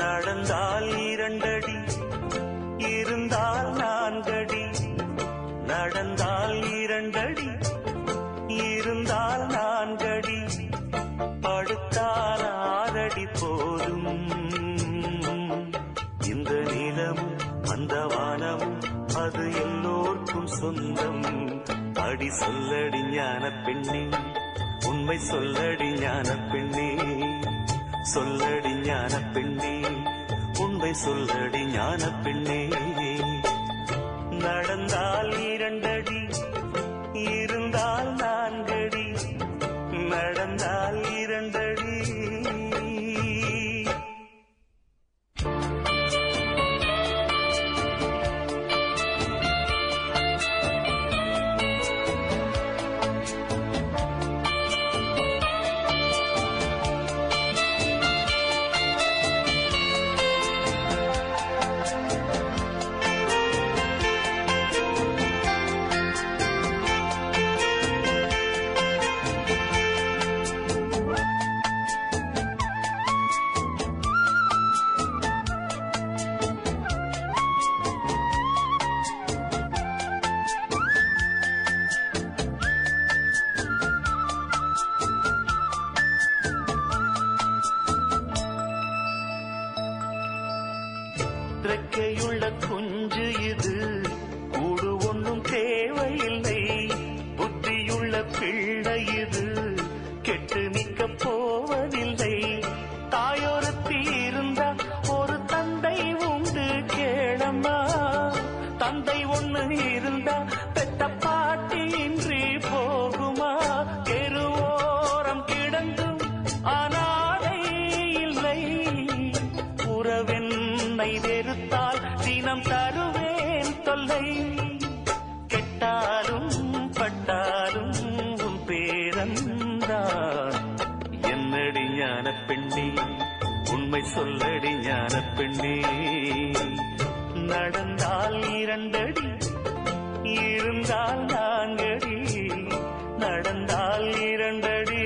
நடந்தால் 2 அடி, இருந்தால் 4 அடி. நடந்தால் 2 அடி, இருந்தால் 4 அடி. படுத்தால் 6 அடி போதும். இந்த நிலமும் அந்த வானமும் அது எல்லோர்க்கும் சொந்தம். அடி சொல்லடி ஞான பெண்ணே, உண்மை சொல்லடி ஞான பெண்ணே. சொல்லடி ஞான பெண்ணே, உண்மை சொல்லடி ஞான பெண்ணே. நடந்தால் 2 அடி, இருந்தால் 4 அடி. நடந்தால் 2 அடி. ரெக்கையுள்ள குஞ்சு இது, கூடு ஒன்றும் தேவையில்லை. புத்தியுள்ள பிள்ளை இது, கெட்டு நிற்க போவதில்லை. தாயொருத்தி இருந்தா ஒரு தந்தை உண்டு கேளம்மா. தந்தை ஒண்ணு இருந்தா பெத்த பாட்டி இன்றி போகுமா? தெருவோரம் கிடந்தும் அனாதை இல்லை. உறவென்னை வெறுத்தால் தினம் தருவேன் தொல்லை. கெட்டாலும் பட்டாலும் உன் பேரந்தான். என்னடி ஞான பெண்ணே, உண்மை சொல்லடி ஞான பெண்ணே. நடந்தால் 2 அடி, இருந்தால் 4 அடி. நடந்தால் 2 அடி.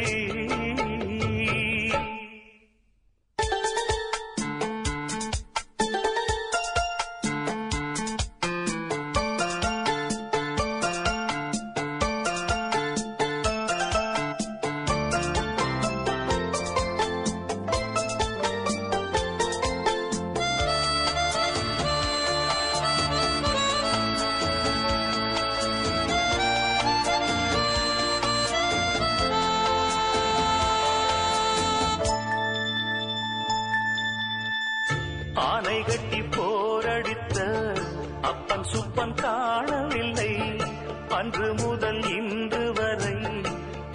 ஆனை கட்டி போரடித்த அப்பன் சுப்பன் காணவில்லை. அன்று முதல் இன்று வரை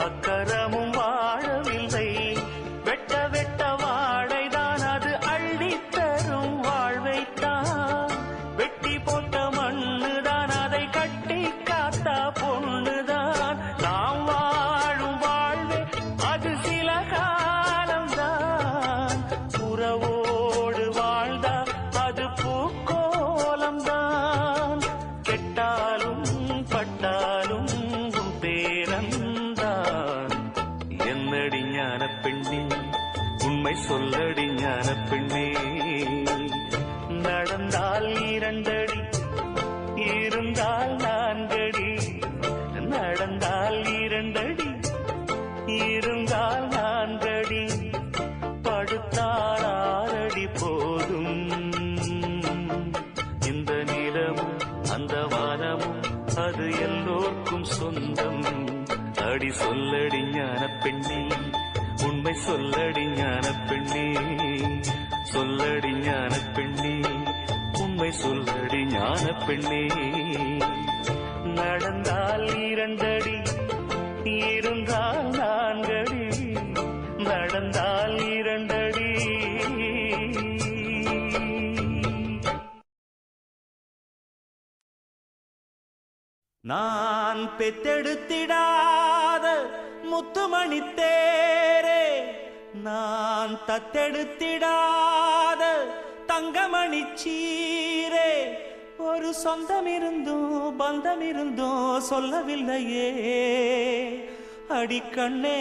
அக்கரமும் வாழவில்லை. வெட்ட வெட்ட வாழைதான் அது அள்ளித்தரும் வாழ்வைத்தான். வெட்டி போட்ட மண்ணுதான் அதை கட்டி காத்தா பொண்ணுதான். நாம் வாழும் வாழ்வே அது சில காலம்தான். உறவோடு வாழ்ந்தா அது பூக்கோலம்தான். கெட்டாலும் பட்டாலும் உன் பேரந்தான். என்னடி ஞான பெண்ணே, உண்மை சொல்லடி ஞான பெண்ணே. நடந்தால் 2 அடி, இருந்தால் 4 அடி. நடந்தால் 2 அடி, இருந்தால் 4 அடி. படுத்தால் 6 அடி போதும். இந்த நிலமும் அந்த வானமும் அது எல்லோர்க்கும் சொந்தம். அடி சொல்லடி ஞான பெண்ணே, உண்மை சொல்லடி ஞான பெண்ணே. சொல்லடி ஞான பெண்ணே, உண்மை சொல்லடி ஞான பெண்ணே. நடந்தால் 2 அடி, இருந்தால் 4 அடி. நடந்தால் 2 அடி. நான் பெத்தெடுத்திடாத முத்துமணி தேரே, நான் தத்தெடுத்திடாத தங்கமணி சீரே. ஒரு சொந்தம் இருந்தும் பந்தம் இருந்தும் சொல்லவில்லையே. அடிக்கண்ணே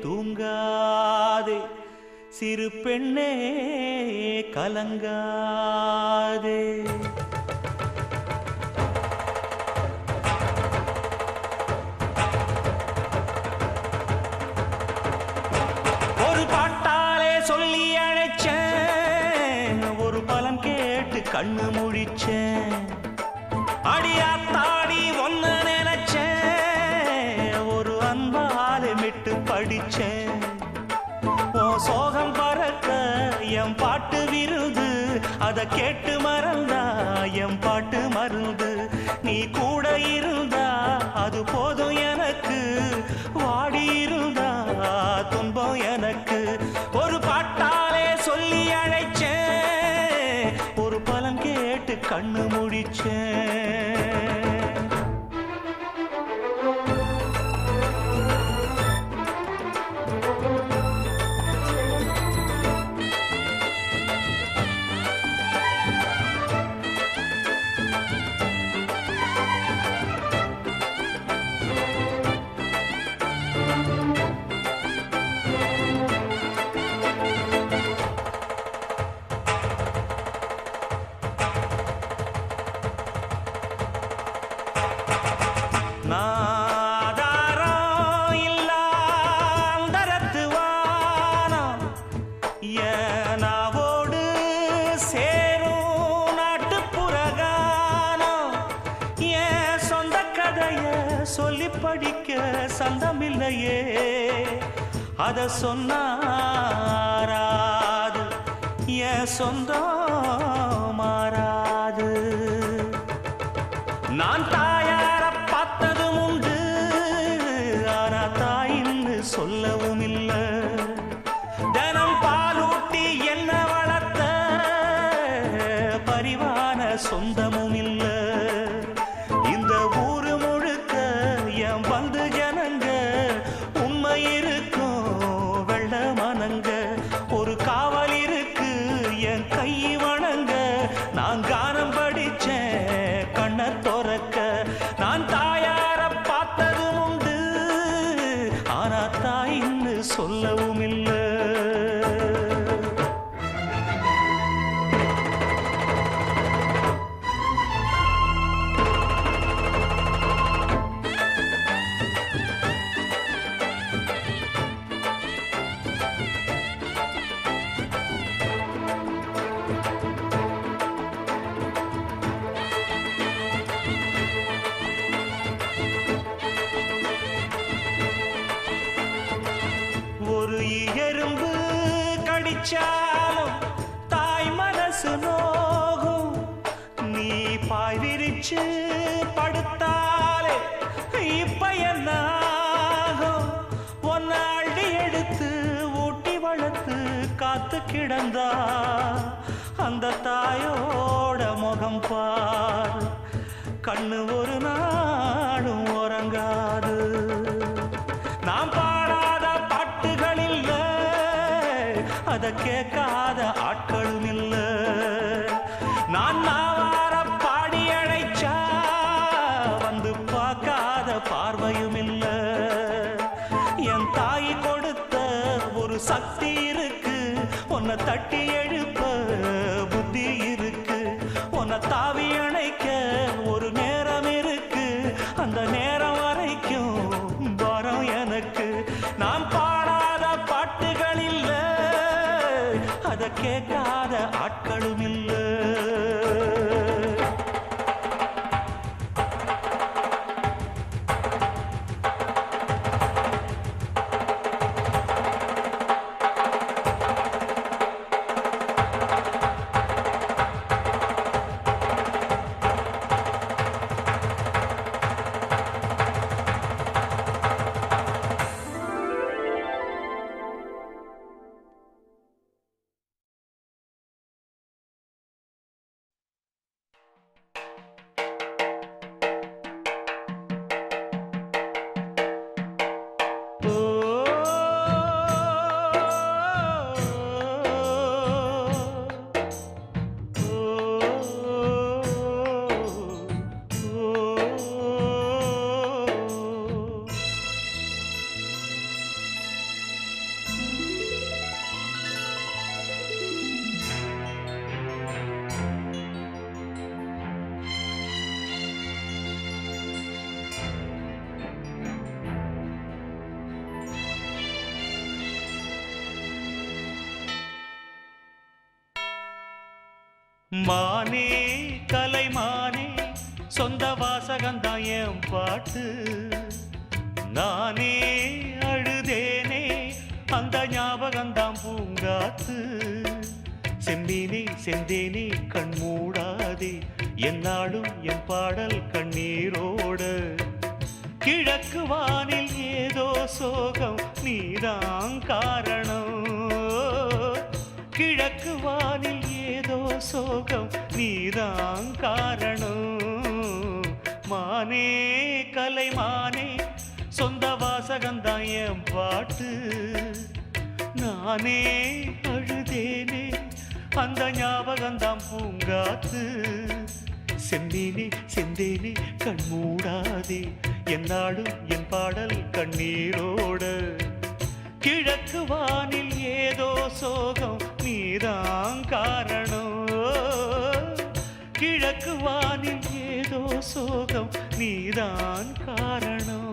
தூங்காதே, சிறு பெண்ணே கலங்காதே. ஒரு பாட்டாலே சொல்லி அழைச்சேன், ஒரு பலன் கேட்டு கண்ணு முழிச்சேன். அடியாத்தாடி ஒன்ன நினைச்சேன், ஒரு அன்பாலே மிட்டு படிச்சேன். ஓ சோகம் பறக்க என் பாட்டு விருது, அத கேட்டு மறந்தா என் பாட்டு மருந்து. நீ கூட இருந்தா அது போதும் எனக்கு, வாடி இருந்தா துன்பம் எனக்கு. ஒரு பாட்டாலே சொல்லி அழைச்சேன், ஒரு பலன் கேட்டு கண்ணு முடிச்சேன். நாதாரம் இல்லாந்தரத்து வானம் நாவோடு சேரும் நாட்டுப்புறகானம். என் சொந்த கதைய சொல்லி படிக்க சந்தமில்லையே, அத சொன்னாராது என் சொந்தம் மாறாது. நான் தாயார பார்த்ததும் உண்டு, ஆனா தாயின்னு சொல்லவும் இல்ல. தினம் பாலூட்டி என்ன வளர்த்த பரிவான சொந்தமும் இல்ல. இந்த ஊரு முழுக்க என் வந்து ஜனங்க, உண்மை இருக்கும் வெள்ள மனங்க. ஒரு காவல் இருக்கு என் கை வணங்க, நான் கானம் படிச்சேன் கண்ண துறக்க. நான் தாயார பார்த்ததும் உண்டு, ஆனா தாயின்னு சொல்லவும் இல்ல. ஒரு எறும்பு கடிச்சாலும் தாய் மனசு நோகும். நீ பாய் விரிச்சு படுத்தாலே இப்ப என்ன ஆகும்? ஒன்ன அள்ளி எடுத்து ஊட்டி வளர்த்து காத்து கிடந்தா அந்த தாயோட முகம் பார், கண்ணு ஒரு நாளும் உறங்காது. நாம் பாடாத பாட்டுகள் இல்ல, அத கேட்காத ஆட்களும் இல்ல. நான் நாவார பாடி அழைச்சா வந்து பார்க்காத பார்வையும் இல்ல. என் தாய் கொடுத்த ஒரு சக்தி இருக்கு, உன்னை தட்டி எழுப்ப புத்தி இருக்கு. உன்னை தாவி அணைக்க ஒரு நேரம் இருக்கு, அந்த நேரம் வரைக்கும் வரம் எனக்கு. நான் பாடாத பாட்டுகள் இல்ல, அத கேட்காத ஆட்களும் இல்ல. மானே கலைமானே சொந்த வாசகந்தான் என் பாட்டு. நானே அழுதேனே அந்த ஞாபகந்தான் பூங்காத்து. செம்மீனே செந்தேனே கண் மூடாதே என்னாலும் என் பாடல் கண்ணீரோட. கிழக்கு வானில் ஏதோ சோகம் நீதான் காரணம். கிழக்கு வானில் ஏதோ சோகம் நீதான் காரணம். மானே கலைமானே சொந்த வாசகந்தான் என் பாட்டு. நானே அழுதேனே அந்த ஞாபகந்தான் பூங்காத்து. செந்தேனே செந்தேனே கண் மூடாதே என்னாலும் என் பாடல் கண்ணீரோட. கிழக்கு வானில் ஏதோ சோகம் நீதான் காரணம். கிழக்கு வானில் ஏதோ சோகம் நீதான் காரணம்.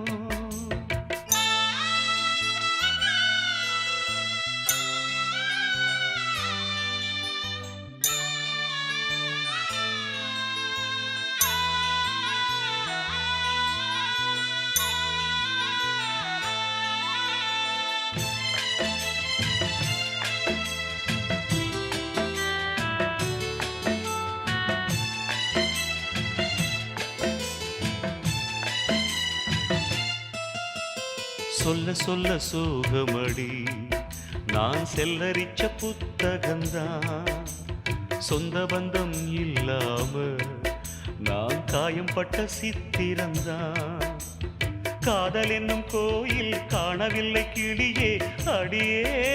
சொல்ல சொல்ல சோகமடி நான் செல்லரிச்ச புத்தகந்தான். சொந்த பந்தம் இல்லாம நான் காயம் பட்ட சித்திரந்தான். காதல் என்னும் கோயில் காணவில்லை கிளியே அடியே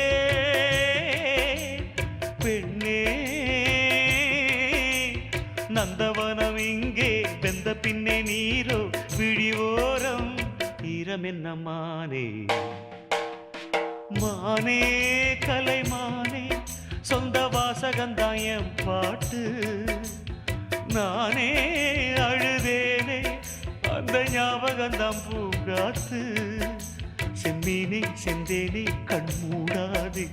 பெண்ணே. நந்தவனம் இங்கே வெந்த பின்னே நீரோ விழிவோரம் ஈரம் என்ன மானே. மானே கலைமானே சொந்த வாசகந்தான் என் பாட்டு. நானே அழுதேனே அந்த ஞாபகந்தான் பூங்காத்து. செம்மீனே செந்தேனே கண் மூடாதே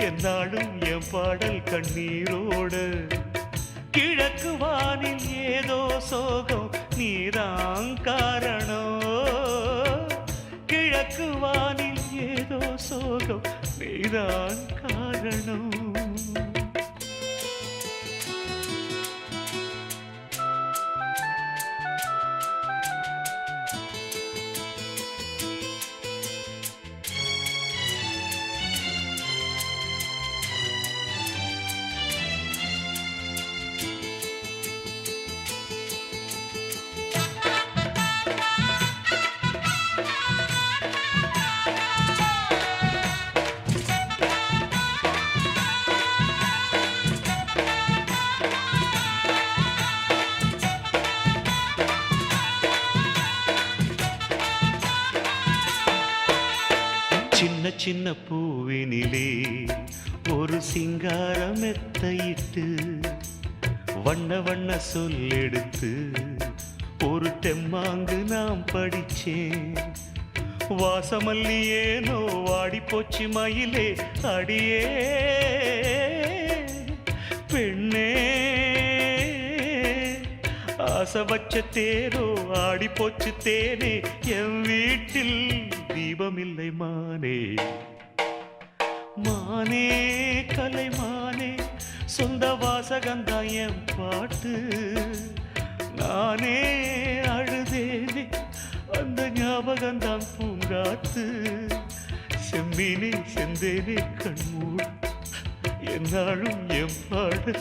என்னாலும் என் பாடல் கண்ணீரோட. கிழக்கு வானில் ஏதோ சோகம் நீதான் காரணம். கிழக்கு வானில் ஏதோ சோகம் நீதான் காரணம். சின்ன சின்ன பூவினிலே ஒரு சிங்கார மெத்தையிட்டு வண்ண வண்ண சொல்லெடுத்து ஒரு தெம்மாங்கு நாம் படிச்சேன். வாசமல்லி ஏனோ வாடி போச்சு மயிலே அடியே பெண்ணே. ஆசை வச்ச தேரோ ஆடி போச்சு தேனே என் வீட்டில் தீபமில்லை மானே. மானே கலைமானே சொந்த வாசகந்தான் என் பாட்டு. நானே அழுதேனே அந்த ஞாபகந்தான் பூங்காத்து. செம்மீனே செந்தேனே கண்மூடு என்னாலும் என் பாடு.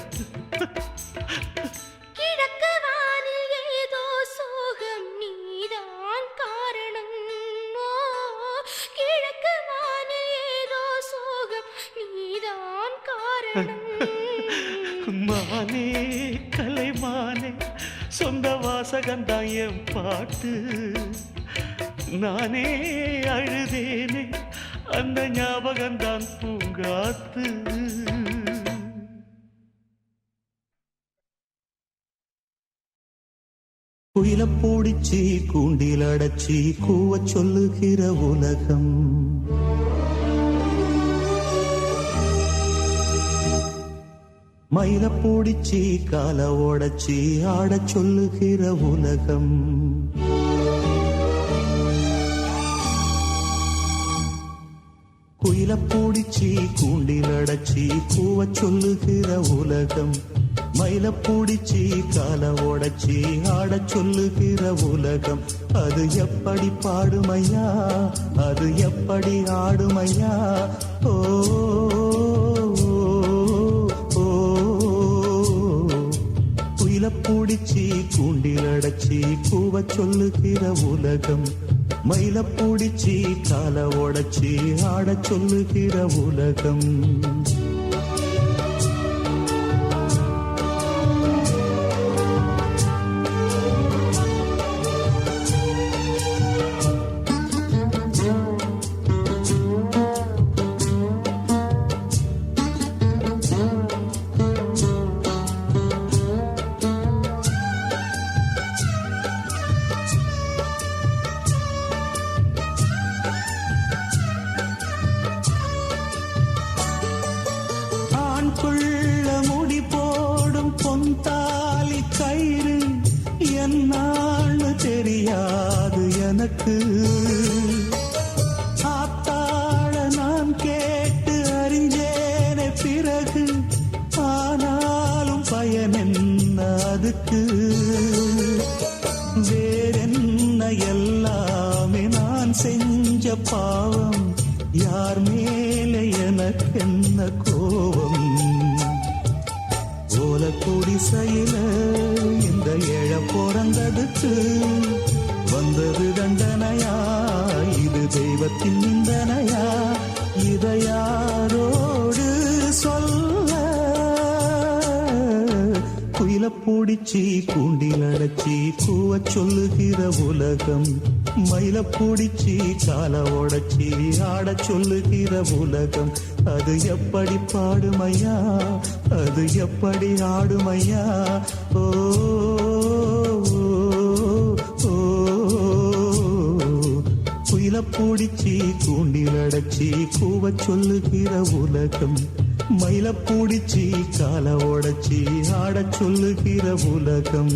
மானே கலைமானே சொந்த வாசகந்தான் என் பாட்டு. நானே அழுதேனே அந்த ஞாபகந்தான் பூங்காத்து. குயில பூடிச்சி கூண்டில் அடைச்சி கூவ சொல்லுகிற உலகம். மயில பூடிச்சி கால ஓடச்சி ஆடச் சொல்லுகிற உலகம். குயில பூடிச்சி கூண்டில் அடைச்சி கூவச் சொல்லுகிற உலகம். மயில பூடிச்சி கால ஓடச்சி ஆடச் சொல்லுகிற உலகம். அது எப்படி பாடுமையா, அது எப்படி ஆடுமையா? ஓ குயில பூடிச்சி கூண்டில் அடைச்சி கூவச் சொல்லுகிற உலகம். மயில பூடிச்சி கால ஓடச்சி ஆடச் சொல்லுகிற உலகம். கொள்ள முடி போடும் பொன்தாலி கயிறு என்னான்னு தெரியாது எனக்கு. ஆத்தாள நான் கேட்டு அறிஞ்சேனே பிறகு, ஆனாலும் பயன் என்ன அதுக்கு? வேறென்ன எல்லாமே நான் செஞ்ச பாவம், யார் மேல எனக்கென்ன கோபம்? ஓல குடிசையில இந்த ஏழ பிறந்ததுக்கு வந்தது தண்டனையா, இது தெய்வத்தின் நிந்தனையா? இதை யாரோடு சொல்ல? குயில பூடிச்சி கூண்டில் அடைச்சி கூவச் சொல்லுகிற உலகம். மயில பூடிச்சி கால ஓடச்சி ஆடச் சொல்லுகிற உலகம். அது எப்படி பாடுமையா, அது எப்படி ஆடுமையா? ஓ குயில பூடிச்சி கூண்டில் அடைச்சி கூவச் சொல்லுகிற உலகம். மயில பூடிச்சி கால ஓடச்சி ஆடச் சொல்லுகிற உலகம்.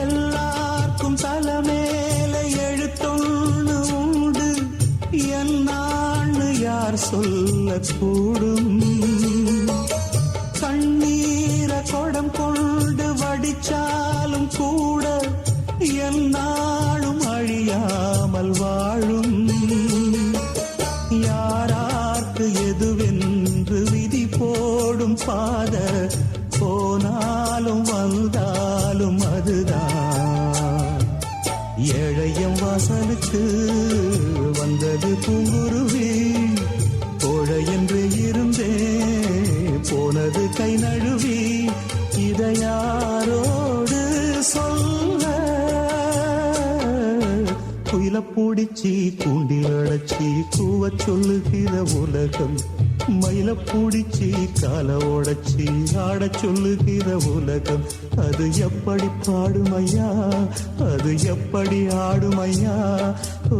எல்லாருக்கும் தலைமேல எழுத்தொன்னு உண்டு, என்னான்னு யார் சொல்லக்கூடும்? கண்ணீர கொடம் கொண்டு வடிச்சாலும் கூட என்னாலும் அழியாமல் வாழும். யாரார்க்கு எதுவென்று விதி போடும் பாத, போனாலும் வந்தாலும் அதுதான். ஏழையம் வாசலுக்கு வந்தது பூங்குருவி, கோழை என்று இருந்தே போனது கை நழுவி. இதை யாரோடு சொல்ல? குயில பூடிச்சி கூண்டில் அடைச்சி கூவச் சொல்லுகிற உலகம். மயில பூடிச்சி கால ஓடச்சி ஆடச் சொல்லுகிற உலகம். அது எப்படி பாடுமையா, அது எப்படி ஆடுமையா? ஓ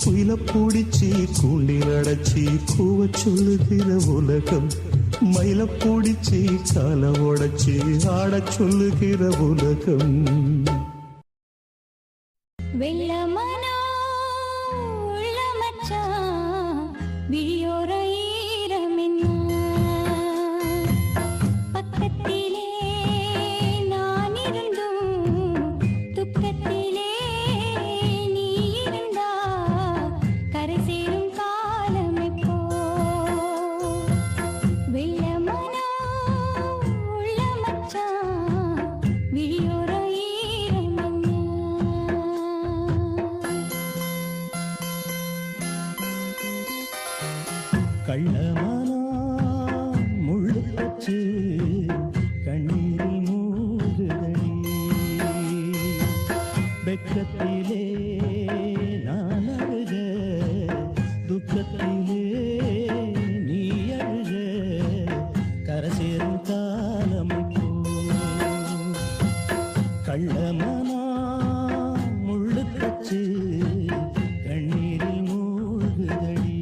குயில பூடிச்சி கூண்டில் அடைச்சி கூவச் சொல்லுகிற உலகம். மயில பூடிச்சி கால ஓடச்சி ஆடச் சொல்லுகிற உலகம். வெள்ளமனோ உள்ள மச்சான் விழியோர ஈரமென்ன, பக்கத்திலே நான் இருந்தும் துக்கத்திலே நீ இருந்தா கரை சேரும் காலம் எப்போ? வெள்ளமனோ உள்ள மச்சான் விழியோர வெட்கத்திலே நான் அழுக, துக்கத்திலே நீ அழுக, கரை சேரும் காலம் இப்போ. கள்ளமனா முள்ளுக்கச்சு கண்ணீரில் மூழ்குதடி.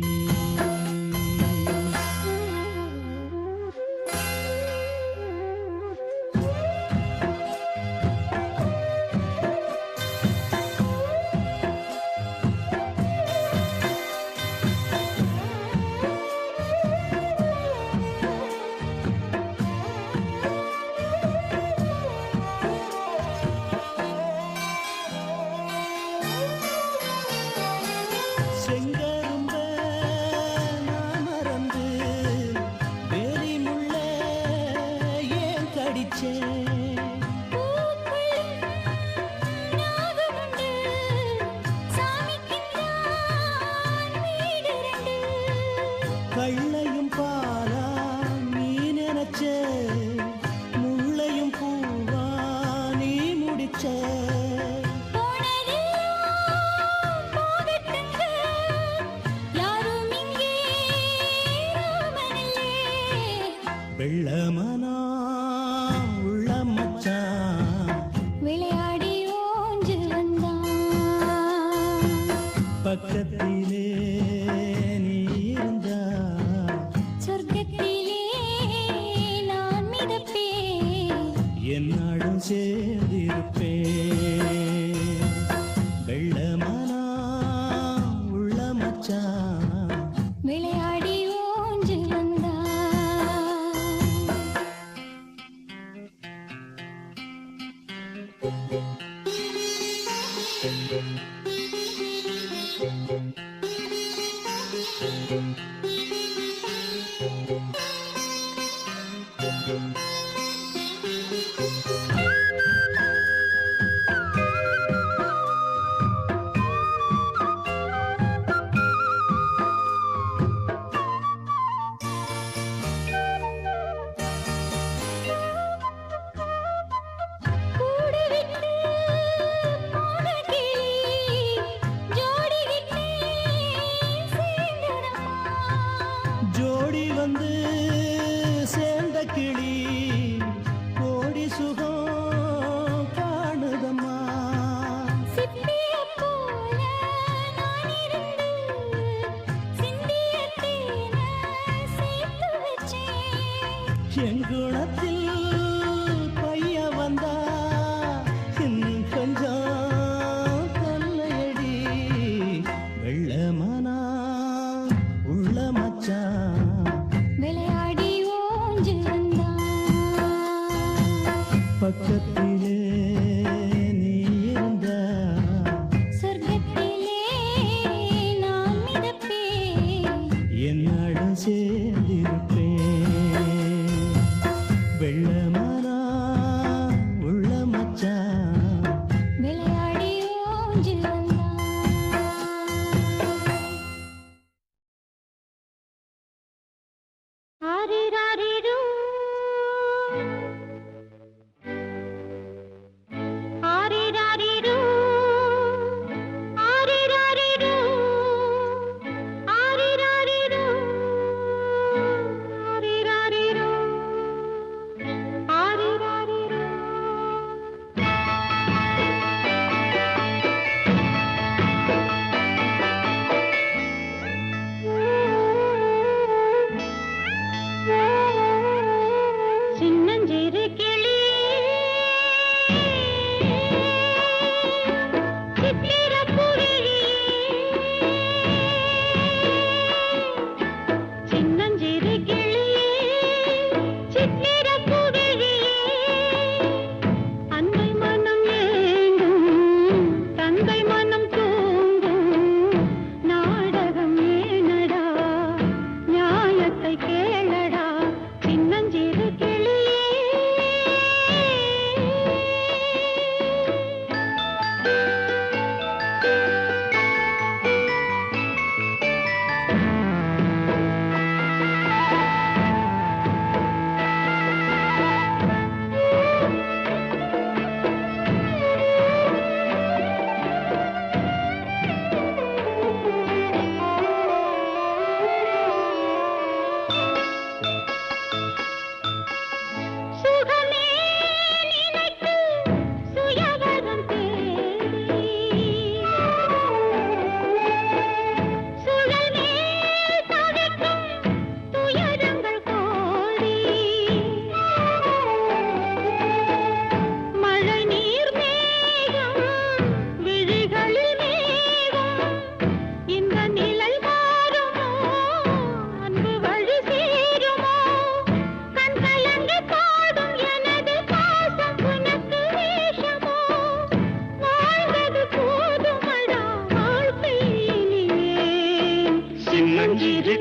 செங்கரும்ப நான் மறந்து வேலி முள்ள ஏன் கடிச்சேன்? நாகமுண்டு சாமிக்குத்தான் வீடு ரெண்டு. கள்ளையும் பாலா நீ நினைச்ச, முள்ளையும் பூவா நீ முடிச்ச. போனதெல்லாம் போகட்டுங்க, யாரும் இங்கே ராமனில்லை. வெள்ளமனா உள்ள மச்சான் விளையாடி ஓஞ்சு வந்தான். பக்கத்திலே நீ இருந்தா சொர்க்கத்திலே நான் மிதப்பேன். என்னாடும் சேர்ந்திருப்பேன். வெள்ளமனா உள்ள மச்சான் விளையாடி ஓஞ்சு வந்தான். கூடு விட்டு போன கிளி ஜோடி விட்டு சேர்ந்ததம்மா. ஜோடி வந்து சேர்ந்த கிளி கோடி சுகம் காணுதம்மா. சிப்பியைப் போல நான் இருந்து சிந்திய தேனை சேர்த்து வச்சேன். எங்குளத்தில் பைய வந்தா இன்னும் கொஞ்சம் தொல்லையடி. வெள்ளமனா உள்ள மச்சான் விளையாடி ஓஞ்சு வந்தான். பக்கத்திலே நீ இருந்தா சொர்க்கத்திலே நான் மிதப்பேன். என்னோட சேர்ந்திருப்பேன்.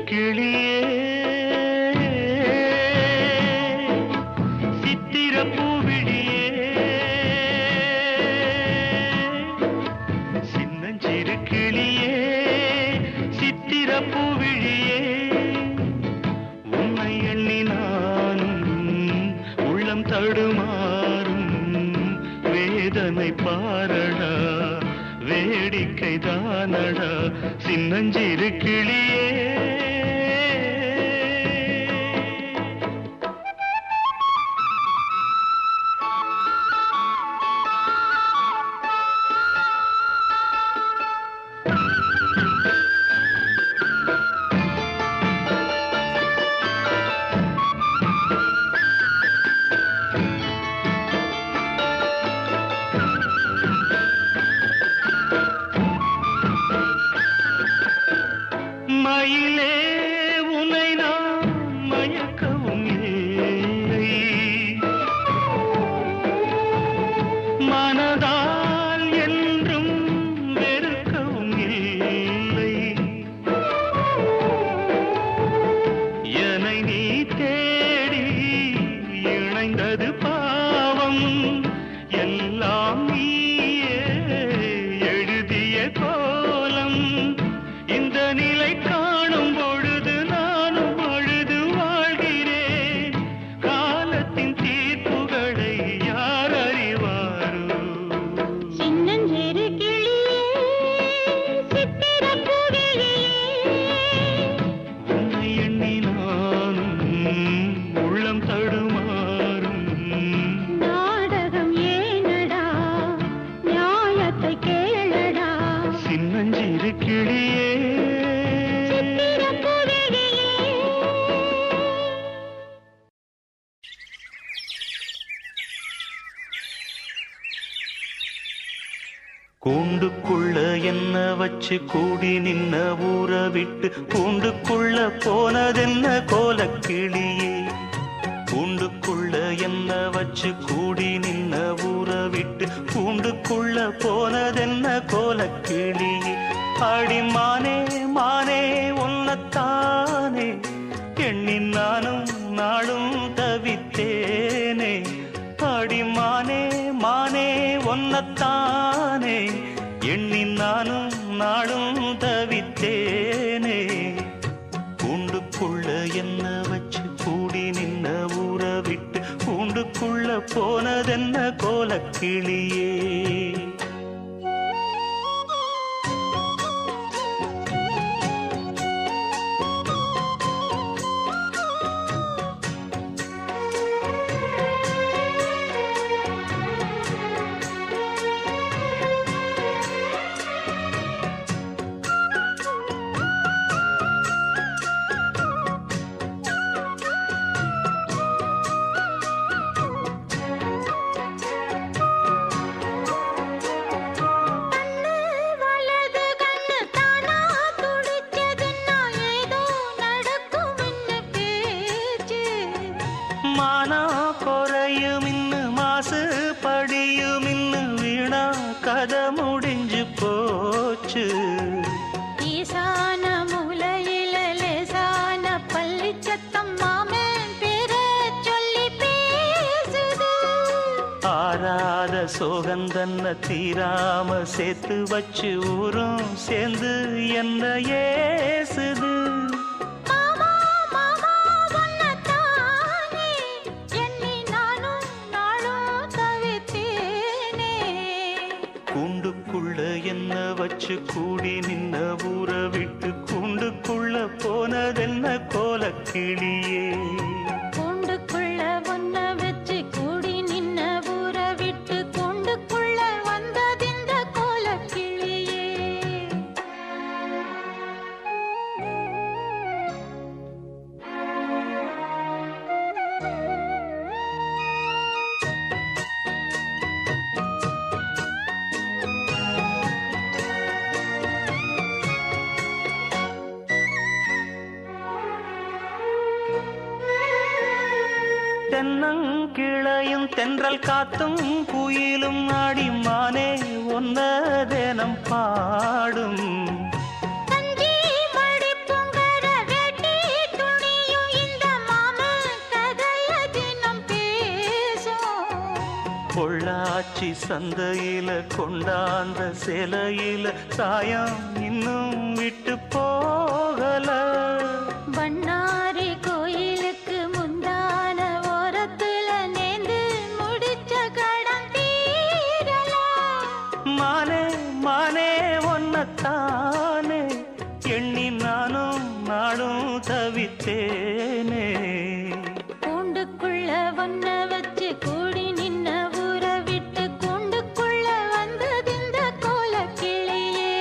கிளியே சித்திர பூவிழியே சின்னஞ்சிறு கிளியே சித்திர பூவிழியே உன்னை எண்ணி நானும் உள்ளம் தடுமாறும் வேதனை பாரடா வேடிக்கை தானடா சின்னஞ்சிறு கிளியே மயிலே உன்னை நான் மயக்கவும் இல்லை மனதால் என்றும் வெறுக்கவும் இல்லை என்னை நீ தேடி இணைந்தது பாவம் எல்லாம் நீயே எழுதிய கோலம் இந்த நிலை காணும் பொழுது நானும் அழுது வாழ்கிறேன் காலத்தின் தீர்ப்புகளை யார் அறிவாரோ சின்னஞ்சிறு கிளியே சித்திர பூவிழியே உன்னை எண்ணி நானும் உள்ளம் தடுமாறும் நாடகம் ஏனடா நியாயத்தை கேளடா சின்னஞ்சிறு கிளியே சித்திர பூவிழியே கூண்டுக்குள்ள என்ன வச்சு கூடி நின்ன ஊற விட்டு கூண்டுக்குள்ள போனதென்ன கோலக்கிளியே கூண்டுக்குள்ள என்ன வச்சு கூடி நின்ன ஊற விட்டு கூண்டுக்குள்ள போனதென்ன கோலக்கிளியே அடி மானே மானே உன்னத்தானே எண்ணி நானும் நாளும் தவித்தேனே அடி மானே மானே ஒன்னத்தானே எண்ணி நானும் நாளும் தவித்தேனே கூண்டுக்குள்ள என்ன வச்சு கூடி நின்ன ஊற விட்டு கூண்டுக்குள்ள போனதென்ன கோலக்கிளியே வலது கண்ணு தானா துடிச்சதுன்னா ஏதோ நடக்கும்னு பேச்சு மானா குறையும் இன்னு மாசு படியும் இன்னு வீணா கதை முடிஞ்சு போச்சு ஈசான மூலையில லேசான பள்ளிச்சத்தம் மாமன் பேர சொல்லி பேசுது ஆறாத சோகந்தன்ன தீராம சேர்த்து வச்சு ஊரும் சேர்ந்து என்ன ஏசுது மாமா மாமா உன்னத்தானே எண்ணி நானும் நாளும் தவித்தேனே கூண்டுக்குள்ள என்ன வச்சு கூடி நின்ன ஊற விட்டு கூண்டுக்குள்ள போனதென்ன கோலக்கிளியே கூண்டுக்குள்ள ஒன்ன வச்சு கூடி நின்ன ஊற விட்டு கூண்டுக்குள்ள வந்ததிந்த கோலக்கிளியே தென்னங்கிளையும் தென்றல் காத்தும் குயிலும் ஆடிமானே ஒன்ன தினம் பாடும் தஞ்சி மடிப்புங்கர வேட்ட சந்தையில கொண்டாந்த சிலையில சாயம் இன்னும் விட்டு போகல. பண்ணாரி கோயிலுக்கு முந்தான ஓரத்துல நேந்து முடிச்ச கடன் தீரல. மானே மானே ஒன்னத்தானே எண்ணி நானும் நாடும் தவித்தேனே. கூண்டுக்குள்ள ஒன்ன வச்சு கூடி நின்ன ஊரை விட்டு கூண்டுக்குள்ள வந்ததிந்த கோலக்கிளியே.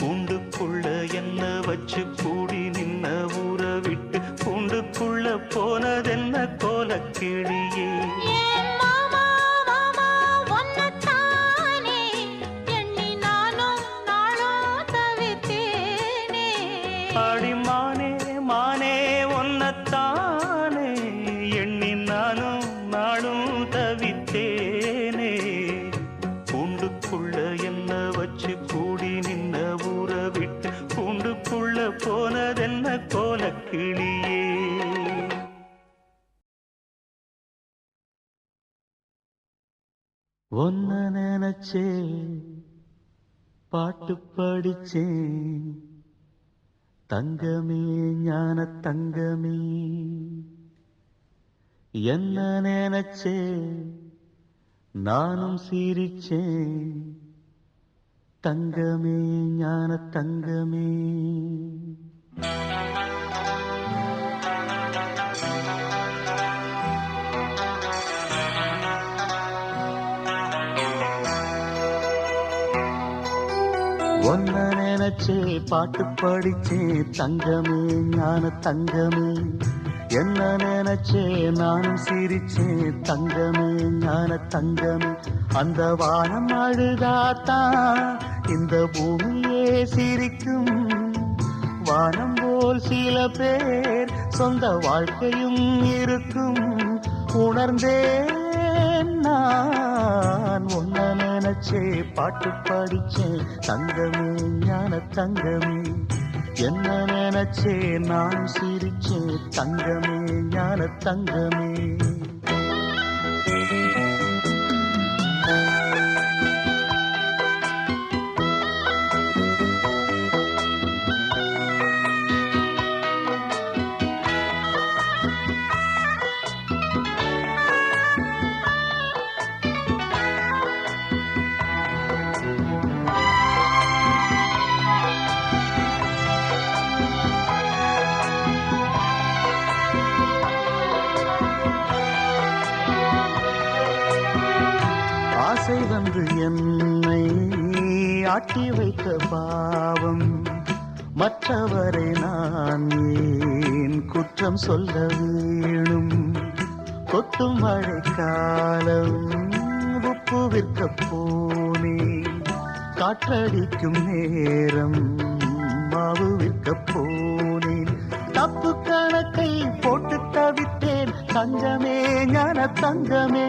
கூண்டுக்குள்ள என்ன வச்சு கூடி நின்ன ஊரை விட்டு கூண்டுக்குள்ள போனதென்ன கோலக்கிளியே. ஏன் மாமா மாமா ஒன்னத்தானே எண்ணி நானும் நாளும் தவித்தேனே. அடிமானே மானே ஒன்னத்தானே எண்ணி நானும் நாடும் தவித்தேனே. கூண்டுக்குள்ள என்ன வச்சு கூடி நின்ன ஊரை விட்டு கூண்டுக்குள்ள போனதென்ன கோலக்கிளியே. ஒன்ன நினைச்சே பாட்டு படிச்சேன் தங்கமே ஞான தங்கமே. என்ன நினைச்சே நானும் சிரிச்சேன் தங்கமே ஞான தங்கமே. ஒன்ன நினைச்சே பாட்டு படிச்சே தங்கமே ஞான தங்கமே. என்ன நினைச்சே நானும் சிரிச்சே தங்கமே ஞான தங்கமே. அந்த வானம் அழுதாத்தான் இந்த பூமியே சிரிக்கும். வானம் போல் சில பேர் சொந்த வாழ்க்கையும் இருக்கும். உணர்ந்தேன் நான் ஒன்ன நினைச்சே பாட்டு படிச்சேன் தங்கமே ஞான தங்கமே. என்ன நினைச்சே நான் சிரிச்சேன் தங்கமே ஞான தங்கமே. ஆசை வந்து என்னை ஆட்டி வைத்த பாவம். மற்றவரை நான் ஏன் குற்றம் சொல்ல வேணும். கொட்டும் மழைக்காலம் உப்பு விற்க போனேன். காற்றடிக்கும் நேரம் மாவு விற்க போனேன். தப்பு கணக்கை போட்டு தவித்தேன் தங்கமே ஞான தங்கமே.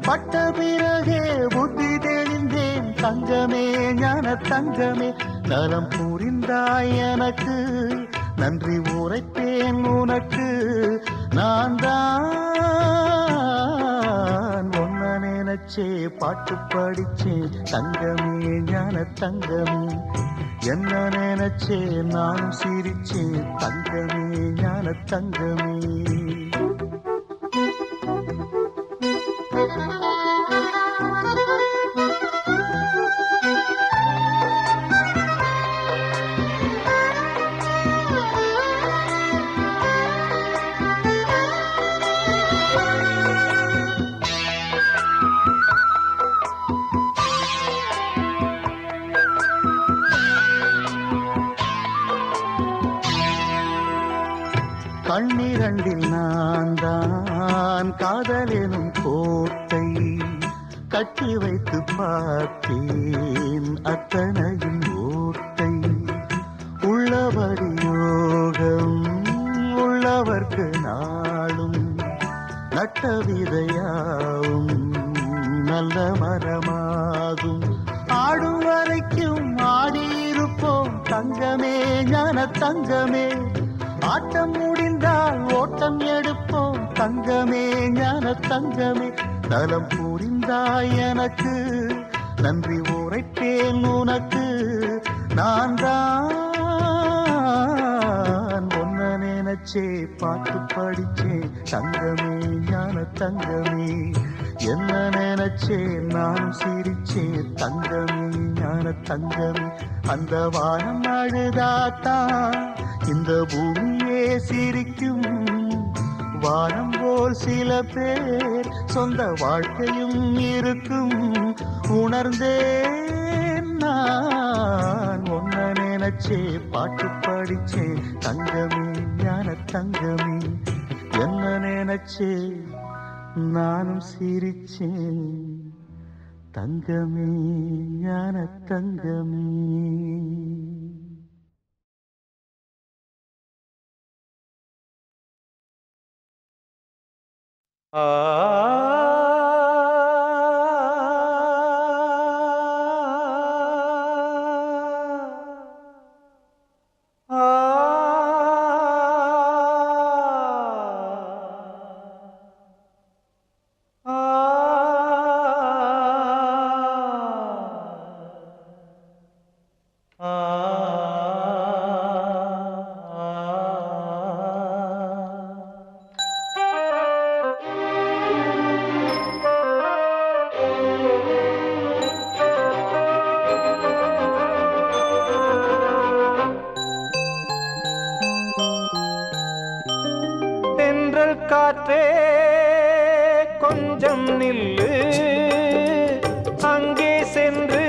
பட்ட பிறகே புத்தி தெளிந்தேன் தங்கமே ஞான தங்கமே. நலம் புரிந்தாய் எனக்கு நன்றி உரைப்பேன் உனக்கு. நான் தான் ஒன்ன நினைச்சே பாட்டு படிச்சேன் தங்கமே ஞான தங்கமே. என்ன நினைச்சே நானும் சிரிச்சேன் தங்கமே ஞான தங்கமே. கண்ணிரண்டில் நான் தான் காதலெனும் கோட்டை கட்டி வைத்து பார்த்தேன் அத்தனையும் ஓட்டை. உள்ளபடி யோகம் உள்ளவர்க்கு நாளும் நட்ட விதையாவும் நல்ல மரமாகும். ஆடும் வரைக்கும் ஆடியிருப்போம் தங்கமே ஞான தங்கமே. ஆட்டம் முடிந்தால் ஓட்டம் எடுப்போம் தங்கமே ஞான தங்கமே. நலம் புரிந்த தந்தாய் எனக்கு நன்றி உரைப்பேன் உனக்கு நான் தான் ஒன்ன நினைச்சே பாட்டு படிச்சே தங்கமே ஞான தங்கமே என்ன நினைச்சே நானும் சிரிச்சே தங்கமே ஞான தங்கமே அந்த வானம் அழுதாத்தான் இந்த பூமியே சிரிக்கும் வானம் போல் சில பேர் சொந்த வாழ்க்கையும் இருக்கும் உணர்ந்தேன் நான் ஒன்ன நினைச்சே பாட்டு படிச்சே தங்கமே ஞான தங்கமே என்ன நினைச்சே நானும் சிரிச்சேன் தங்கமே ஞான தங்கமே. ஆ காற்றே கொஞ்சம் நில்லு அங்கே சென்று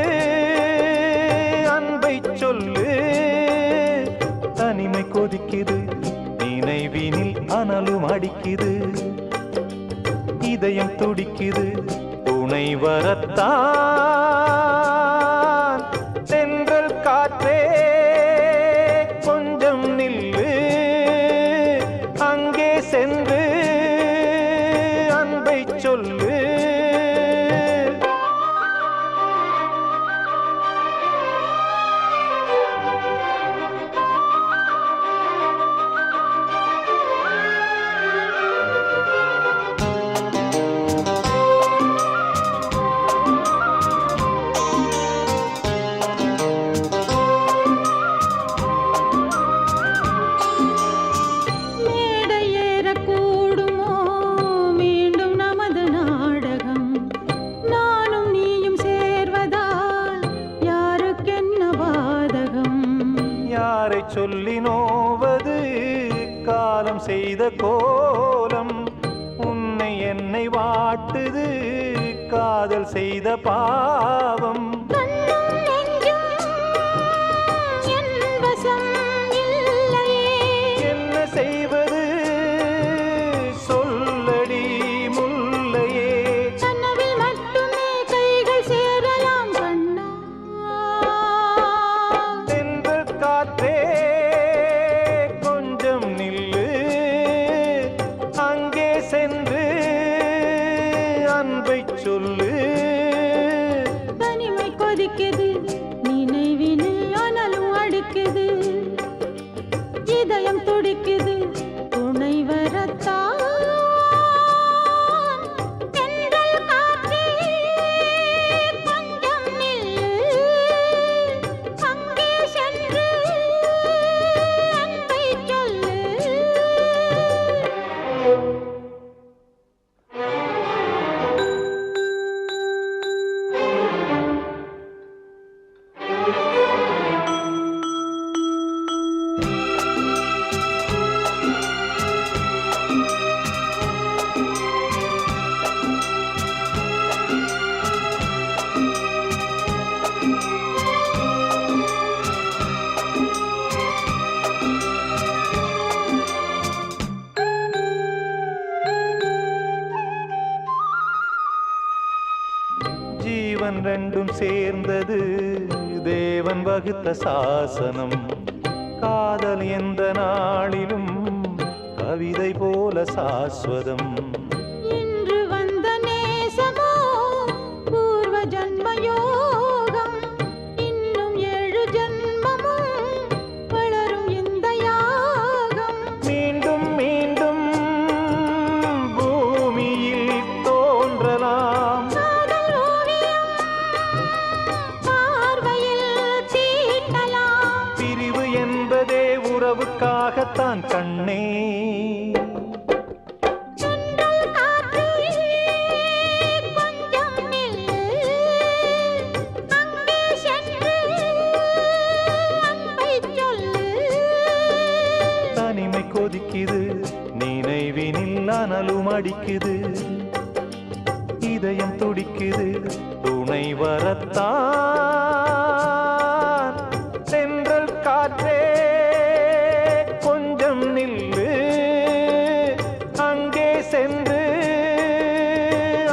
அன்பை சொல்லு தனிமை கொதிக்குது நினைவினில் அனலும் அடிக்குது இதயம் துடிக்குது துணை வரத்தான் தென்றல் காற்றே கொஞ்சம் நில்லு அங்கே சென்று சொல்லு சொல்லி நோவது காலம் செய்த கோலம் உன்னை என்னை வாட்டுது காதல் செய்த பாவம் என்ன செய்வது சொல்லடி முல்லையே கனவில் மட்டுமே கைகள் சேரலாம் கண்ணா தென்றல் காற்றே சென்று அன்பை சொல்லு தனிமை கொதிக்குது நினைவினில் அனலும் அடிக்குது இதயம் துடிக்குது துணை வரத்தான் தென்றல் காற்றே கொஞ்சம் நில்லு அங்கே சென்று அன்பை சொல்லு. ஜீவன் ரெண்டும் சேர்ந்தது தேவன் வகுத்த சாசனம் காதல் எந்த நாளிலும் கவிதை போல சாஸ்வதம் இன்று வந்த நேசமோ பூர்வ ஜன்ம யோகம் இன்னும் 7 ஜன்மமும் வளரும் இந்த யாகம் மீண்டும் மீண்டும் பூமியில் தோன்றலாம் காதல் உறவுக்காகத்தான் கண்ணே. தனிமை கொதிக்குது, நினைவினில் அனலும் அடிக்குது, இதயம் துடிக்குது, துணை வரத்தான். தென்றல் காற்றே கொஞ்சம் நில்லு, அங்கே சென்று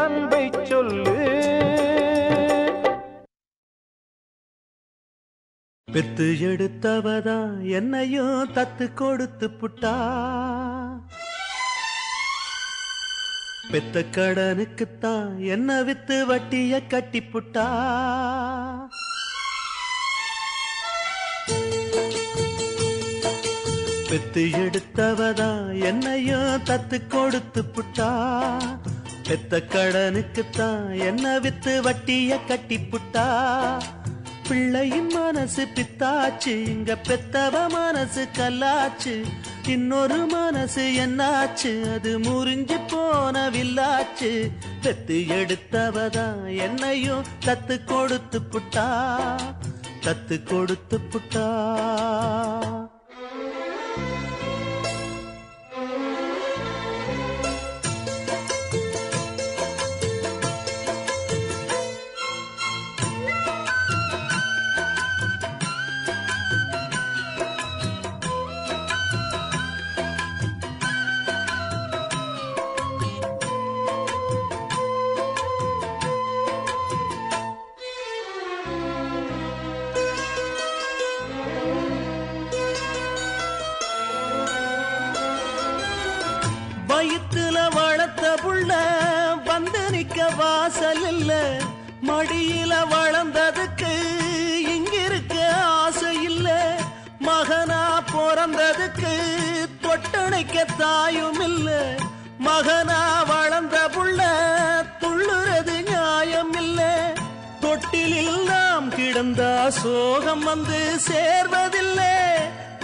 அன்பை சொல்லு. பெத்து எடுத்தவதா என்னையும் தத்து கொடுத்து புட்டா, பெத்த கடனுக்குத்தான் என்ன வித்து வட்டிய கட்டி புட்டா. பெத்து எடுத்தவதா என்னையும் தத்து கொடுத்து புட்டா, பெத்த கடனுக்குத்தான் என்ன வித்து வட்டிய கட்டி புட்டா. பிள்ளையின் மனசு பித்தாச்சு, இங்க பெத்தவ மனசு கல்லாச்சு. இன்னொரு மனசு என்னாச்சு, அது முறிஞ்சு போன வில்லாச்சு. பெத்து எடுத்தவதா என்னையும் தத்து கொடுத்து புட்டா, தத்து கொடுத்து புட்டா. வயிற்றுல வளர்த்த புள்ள வந்து நிக்க வாசல் இல்ல, மடியில வளர்ந்ததுக்கு இங்கிருக்க ஆசை இல்ல. மகனா பிறந்ததுக்கு தொட்டணைக்க தாயும் இல்ல, மகனா வளர்ந்த புள்ள துள்ளுறது நியாயம் இல்ல. தொட்டிலில் நாம் கிடந்தா சோகம் வந்து சேர்வதில்லை,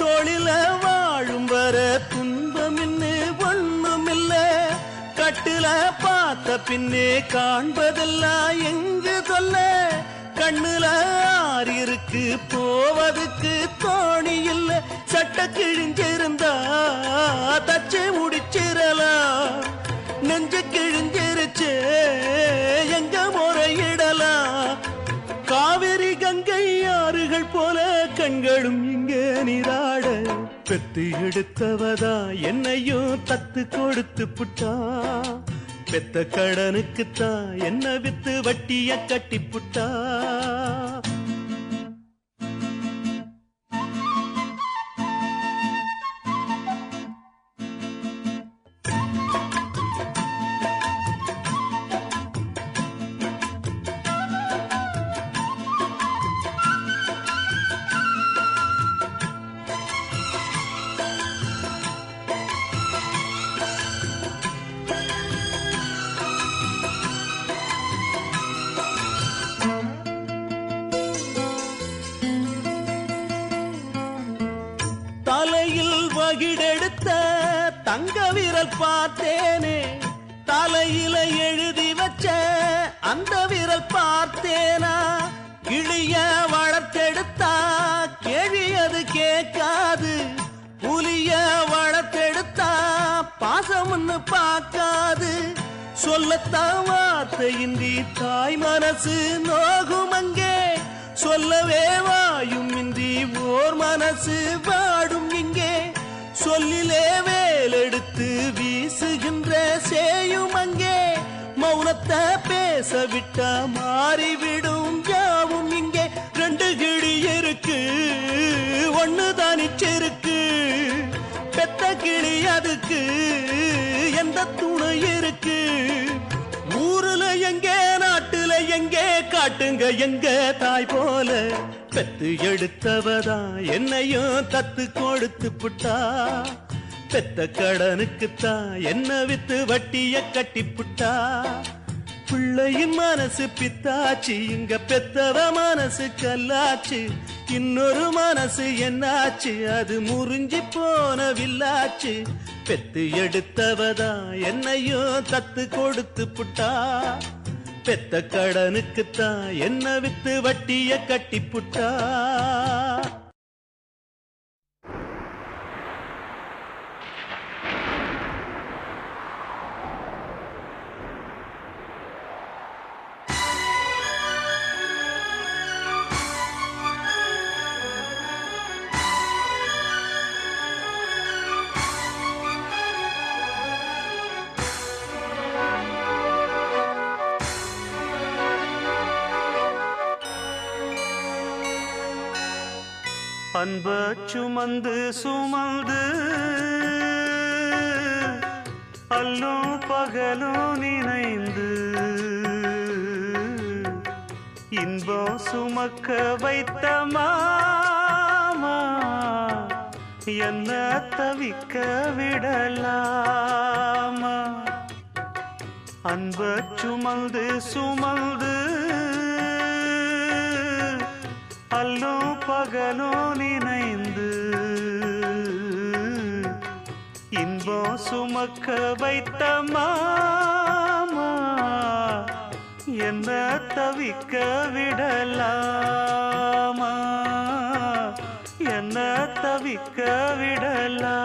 தொழில வாழும் வர துன்பம் இன்னு ஒண்ணுமில்ல. கட்டுல பார்த்த பின்னே காண்பதெல்லாம் எங்கு சொல்ல, கண்ணுல ஆறு இருக்கு போவதுக்கு தோணி இல்ல. சட்ட கிழிஞ்சிருந்தா தச்சு முடிச்சிடலாம், நெஞ்சு கிழிஞ்சிருச்சு எங்க முறையிடலாம். காவிரி கங்கை ஆறுகள் போல கண்களும் இங்க நீராட, பெத்து எடுத்தவதா என்னையும் தத்து கொடுத்து புட்டா. பெத்த கடனுக்குத்தான் என்ன வித்து வட்டிய கட்டி புட்டா. தலையில் வகிடெடுத்த தங்க விரல் பார்த்தேனே, தலையில எழுதி வச்ச அந்த விரல் பார்த்தேனா. கிளிய வளர்த்தெடுத்தா கேள்வி அது கேட்காது, புலிய வளர்த்தெடுத்தா பாசம்னு பார்க்காது. சொல்லத்தான் வார்த்தையின்றி தாய் மனசு நோகும் அங்கே, சொல்லவே வாயும் இன்றி ஓர் மனசு வாடும் இங்கே. சொல்லிலே வேலெடுத்து வீசுகின்ற சேயும் அங்கே, மௌனத்தை பேச விட்டா மாறிவிடும் யாவும் இங்கே. ரெண்டு கிளி இருக்கு ஒண்ணு தனிச்சிருக்கு, பெத்த கிளி அதுக்கு எந்த துணை இருக்கு. ஊருல எங்கே நாட்டுல எங்கே காட்டுங்க எங்க தாய் போல, பெத்து எடுத்தவதா என்னையும் தத்து கொடுத்து புட்டா. பெத்த கடனுக்குத்தான் என்ன வித்து வட்டிய கட்டி புட்டா. பிள்ளையின் மனசு பித்தாச்சு, இங்க பெத்தவ மனசு கல்லாச்சு. இன்னொரு மனசு என்னாச்சு, அது முறிஞ்சி போன வில்லாச்சு. பெத்து எடுத்தவதான் என்னையும் தத்து கொடுத்து புட்டா. பெத்த கடனுக்குத்தான் என்ன வித்து வட்டிய கட்டி புட்டா. அன்ப சுமந்து சுமந்து அல்லும் பகலும் நினைந்து இன்பம் சுமக்க வைத்த மாமா என்ன தவிக்க விடலாமா. அன்ப சுமந்து சுமந்து அல்லும் பகலும் நினைந்து இன்பம் சுமக்க வைத்த மாமா என்ன தவிக்க விடலாமா, என்ன தவிக்க விடலாமா.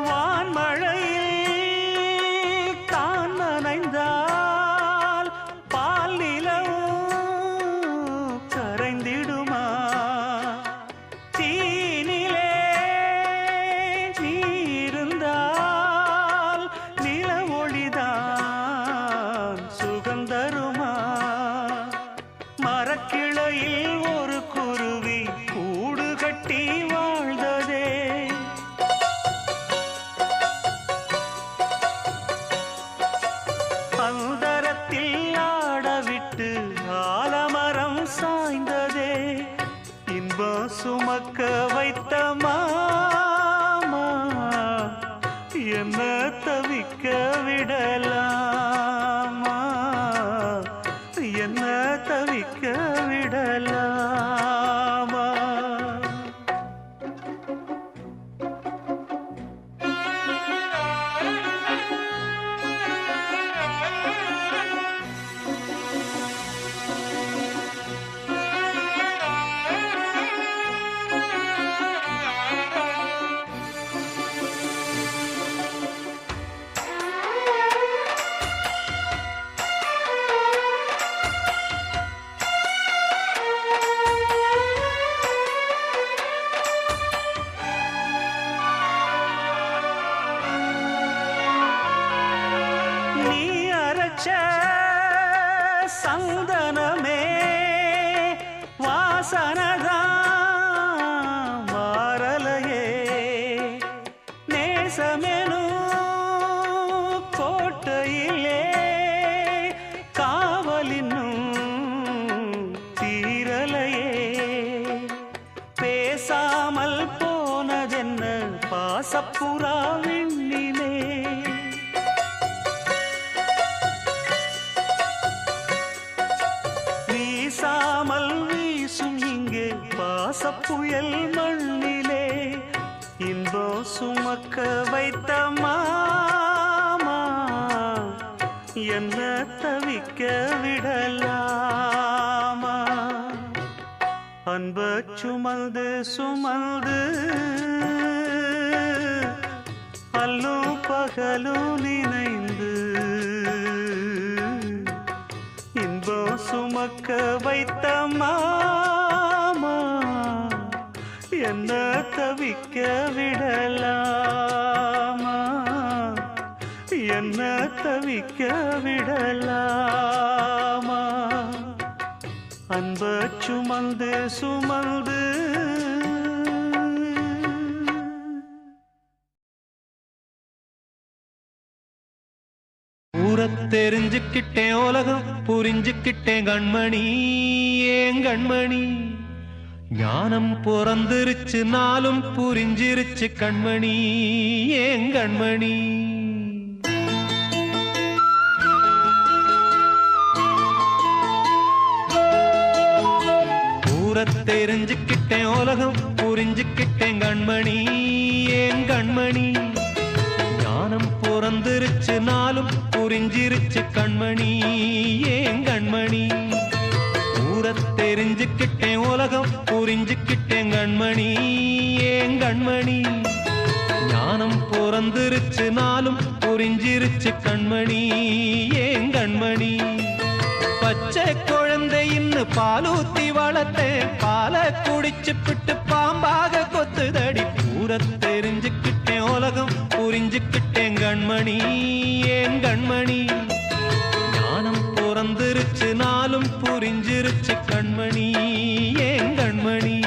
வான்மழையில் தான் நனைந்தால் பால் நிலவும் கரைந்திடுமா. தீனிலே நீருந்தால் நில ஒளிதான் சுகந்தருமா. மரக்கிளையில் ஒரு குருவி கூடு கட்டி வாழ்ந்ததே, அந்தரத்தில் ஆடவிட்டு ஆலமரம் சாய்ந்ததே. இன்பம் சுமக்க வைத்த மாமா என்ன தவிக்க விடலாமா, என்ன தவிக்க விடலாமா. நீ அரைச்ச சந்தனமே வாசனதான் மாறலையே. நேசமெனும் கோட்டையிலே காவலினும் தீரலையே. பேசாமல் போனதென்ன பாசப்புறா விண்ணிலே. வீசாமல் வீசும் இங்கே பாசப்புயல் மண்ணிலே. இன்பம் சுமக்க வைத்த மாமா என்ன தவிக்க விடலாமா. அன்ப சுமந்து சுமந்து அல்லும் பகலும் நினைந்து இன்பம் சுமக்க வைத்த விடலாமா, என்ன தவிக்க விடலாமா, அன்ப சுமந்து சுமந்து. தெரிஞ்சுக்கிட்டேன் உலகம் புரிஞ்சுக்கிட்டேன் கண்மணி ஏன் கண்மணி, ஞானம் பிறந்திருச்சு நாளும் புரிஞ்சிருச்சு கண்மணி ஏன் கண்மணி. தெரிஞ்சுக்கிட்டேன் உலகம் புரிஞ்சுக்கிட்டேன் கண்மணி ஏன் கண்மணி, ஞானம் பிறந்திருச்சு நாளும் புரிஞ்சிருச்சு கண்மணி ஏன் கண்மணி. தெரிஞ்சுக்கிட்டேன் உலகம் புரிஞ்சுக்கிட்டேன் கண்மணி ஏன் கண்மணி, ஞானம் பிறந்திருச்சு நாளும் புரிஞ்சிருச்சு கண்மணி ஏன் கண்மணி. பச்சை குழந்தை இன்னும் பாலூத்தி வளர்த்தேன், பாலை குடிச்சு பிட்டு பாம்பாக கொத்துதடி. தெரிஞ்சுக்கிட்டேன் உலகம் புரிஞ்சுக்கிட்டேன் கண்மணி ஏன் கண்மணி, ஞானம் பிறந்திருச்சு நாளும் புரிஞ்சிருச்சு கண்மணி ஏன் கண்மணி.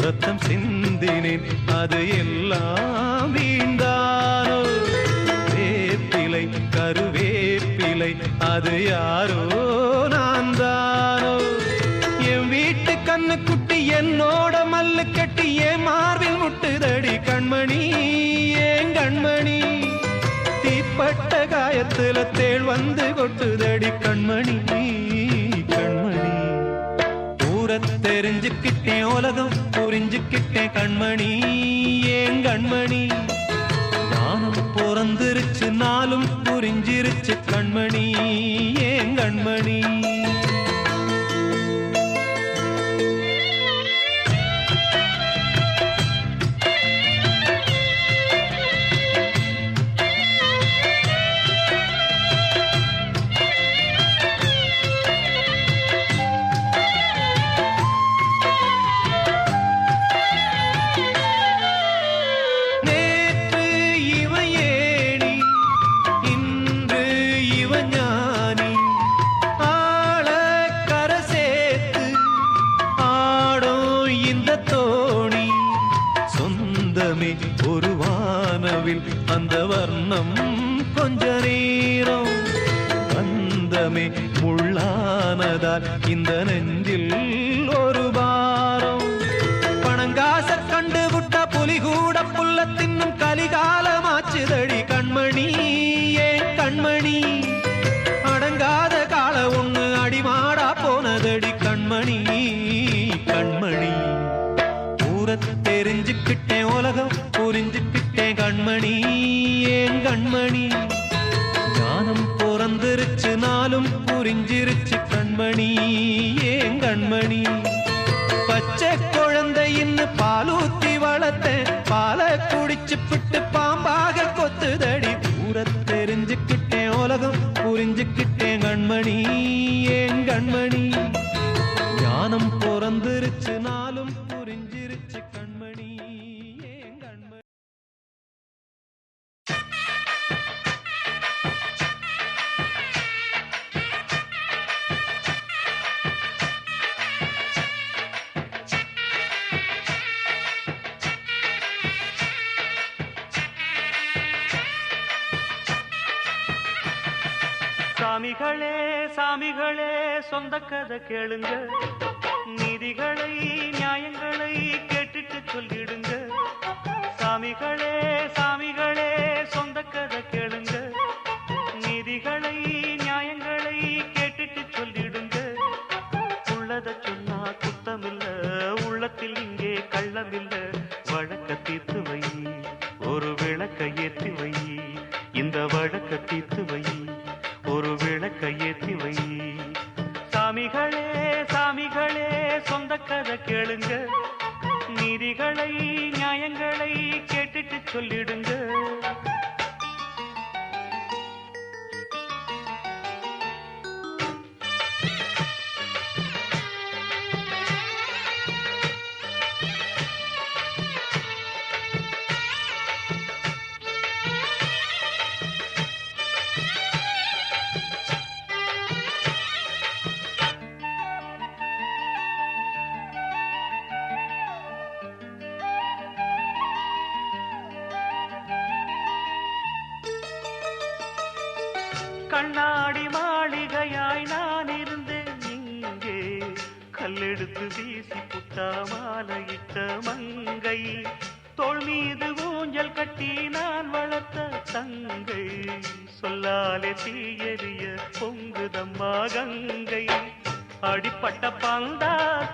ரத்தம் சிந்தினேன் அது எல்லாம் வீண்டானோ, வேப்பிலை கருவேப்பிலை அது யாரோ நான் தானோ. என் வீட்டு கண்ணு குட்டி என்னோட மல்லு கட்டி என் மார்பில் முட்டுதடி கண்மணி ஏன் கண்மணி, தீப்பட்ட காயத்துல தேள் வந்து கொட்டுதடி கண்மணி கண்மணி. தெரிஞ்சுக்கிட்டேன் உலகம் புரிஞ்சுக்கிட்டேன் கண்மணி ஏன் கண்மணி, ஞானம் பிறந்திருச்சு நாளும் புரிஞ்சிருச்சு கண்மணி ஏன் கண்மணி. ஒரு வானவில் அந்த வர்ணம் கொஞ்ச நேரம் வந்தமே முள்ளானதால் இந்த நெஞ்சில் ஒரு பாரம். பணங்காச கண்டு விட்ட புலி கூட புல்ல தின்னும் கலிகாலமாச்சுதடி கண்மணி ஏன் கண்மணி, அடங்காத கால ஒண்ணு அடிமாடா போனதடி கண்மணி கண்மணி. தெரிஞ்சுக்கிட்டேன் உலகம் புரிஞ்சுக்கிட்டேன் கண்மணி ஏன் கண்மணி, ஞானம் பிறந்திருச்சு நாளும் புரிஞ்சிருச்சு கண்மணி ஏன் கண்மணி. பச்சை குழந்தை இன்னும் பாலூத்தி வளர்த்தேன், பாலை குடிச்சு பிட்டு பாம்பாக கொத்துதடி. தெரிஞ்சுக்கிட்டேன் உலகம் புரிஞ்சுக்கிட்டேன் கண்மணி ஏன் கண்மணி, ஞானம் பிறந்திருச்சு நாளும் புரிஞ்சிருச்சு கண்மணி ஏன் கண்மணி. சாமிகளே சாமிகளே சொந்த கதை கேளுங்க, நீதிகளை நியாயங்களை கேட்டுட்டு சொல்லிடுங்க. சாமிகளே சாமிகளே சொந்த கதை கேளுங்க, நீதிகளை நியாயங்களை கதை கேளுங்க, நீதிகளை நியாயங்களை கேட்டுட்டு சொல்லிடுங்க. கண்ணாடி மாளிகையாய் நான் இருந்தேன் இங்கே, கல்லெடுத்து வீசி புட்டா மாலையிட்ட மங்கை, தோள் மீது ஊஞ்சல் கட்டி நான் வளர்த்த தங்கை, சொல்லாலே தீயறிய பொங்குதம்மா கங்கை. அடிப்பட்ட பந்தாக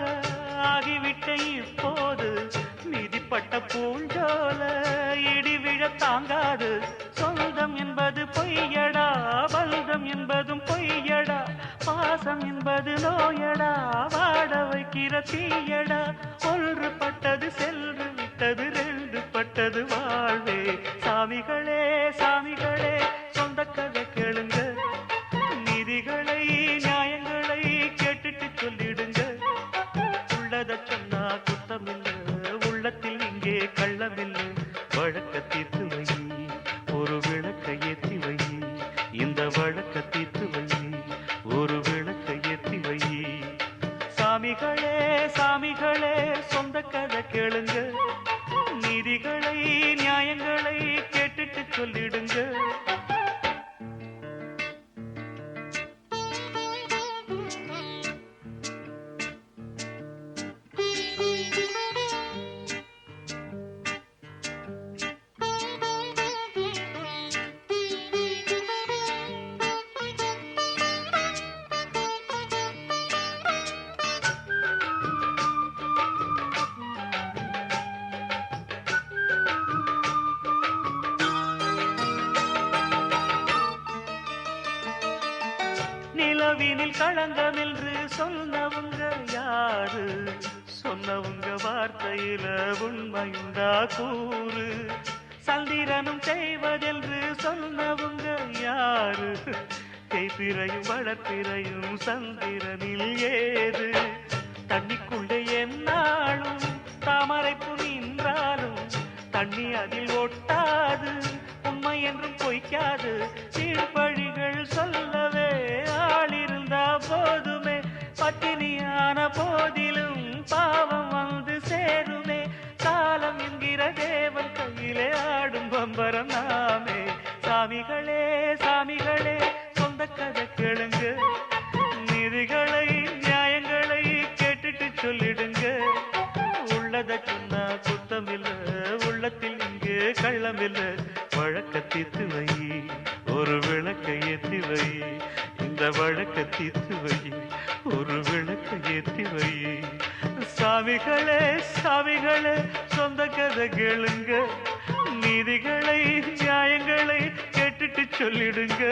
ஆகிவிட்ட இப்போது, மிதிப்பட்ட பூஞ்சோல இடி விழ தாங்காது. சொந்தம் என்பது பொய்யடா, பந்தம் என்பதும் பொய்யடா, பாசம் என்பது நோயடா, வாட வைக்கிற தீயடா. ஒன்று பட்டது சென்று விட்டது, ரெண்டு பட்டது வாழ்வே. சாமிகளே சாமிகளே சொந்த கதை கேளுங்க, நீதிகளை நியாயங்களை கேட்டுட்டு சொல்லிடுங்க. உள்ளத சொன்னா குத்தமில்லை, உள்ளத்தில் இங்கே கள்ளமில்லை. வழக்க தீர்த்து வை, ஒரு விளக்கை ஏற்றி வை, இந்த வழக்க தீர்த்து வை, ஒரு விளக்கை ஏற்றி வை. சாமிகளே சாமிகளே சொந்த கதை கேளுங்க, நீதிகளை நியாயங்களை கேட்டுட்டு சொல்லிடுங்க. நிலவினில் களங்கம் என்று சொன்னவங்க யாரு, சொன்னவங்க வார்த்தையில உண்மையுண்டா கூறு. சந்திரனும் செய்வதென்று சொன்னவங்க யாரு, தேய்பிறையும் வளர்ப்பிறையும் சந்திரனில் ஏது. தண்ணிக்குள்ளே என்னாலும் தாமரைப்பு நின்றாலும், தண்ணி அதில் ஒட்டாது, உண்மை என்றும் பொய்க்காது. சீழ்பழிகள் சொல்லவே ஆளிருந்தா போதுமே, பட்டினியான போதிலும் பாவம் வந்து சேருமே. காலம் என்கிற தேவன் கையிலே ஆடும் பம்பரம் நாமே. சாமிகளே சாமிகளே சொந்த கதை கேளுங்க, நீதிகளை நியாயங்களை கேட்டுட்டு சொல்லிடுங்க. உள்ளத சொன்னா குத்தமில்லை, உள்ளத்தில் இங்கே கள்ளமில்லை. வழக்க தீர்த்து வை, ஒரு விளக்கை ஏற்றி வை, இந்த வழக்க தீர்த்து வை, ஒரு விளக்கை ஏற்றி வை. சாமிகளே சாமிகளே சொந்த கதை கேளுங்க, நீதிகளை நியாயங்களை கேட்டுட்டு சொல்லிடுங்க.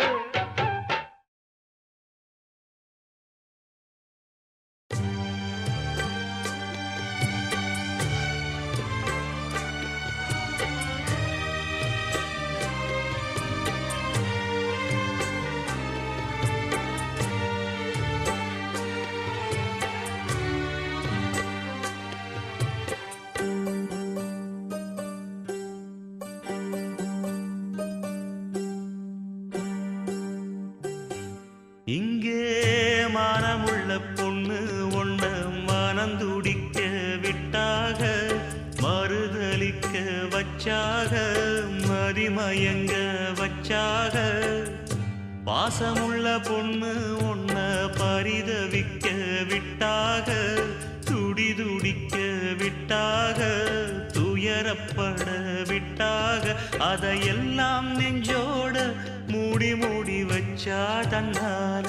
இங்கே மானமுள்ள பொண்ணு ஒண்ண மனந்துடிக்க விட்டாக, மறுதலிக்க வச்சாக, மதிமயங்க வச்சாக. பாசமுள்ள பொண்ணு ஒண்ண பரிதவிக்க விட்டாக, துடிதுடிக்க விட்டாக, துயரப்பட விட்டாக. அதையெல்லாம் நெஞ்சோட மூடி மூடி வச்சா தன்னால,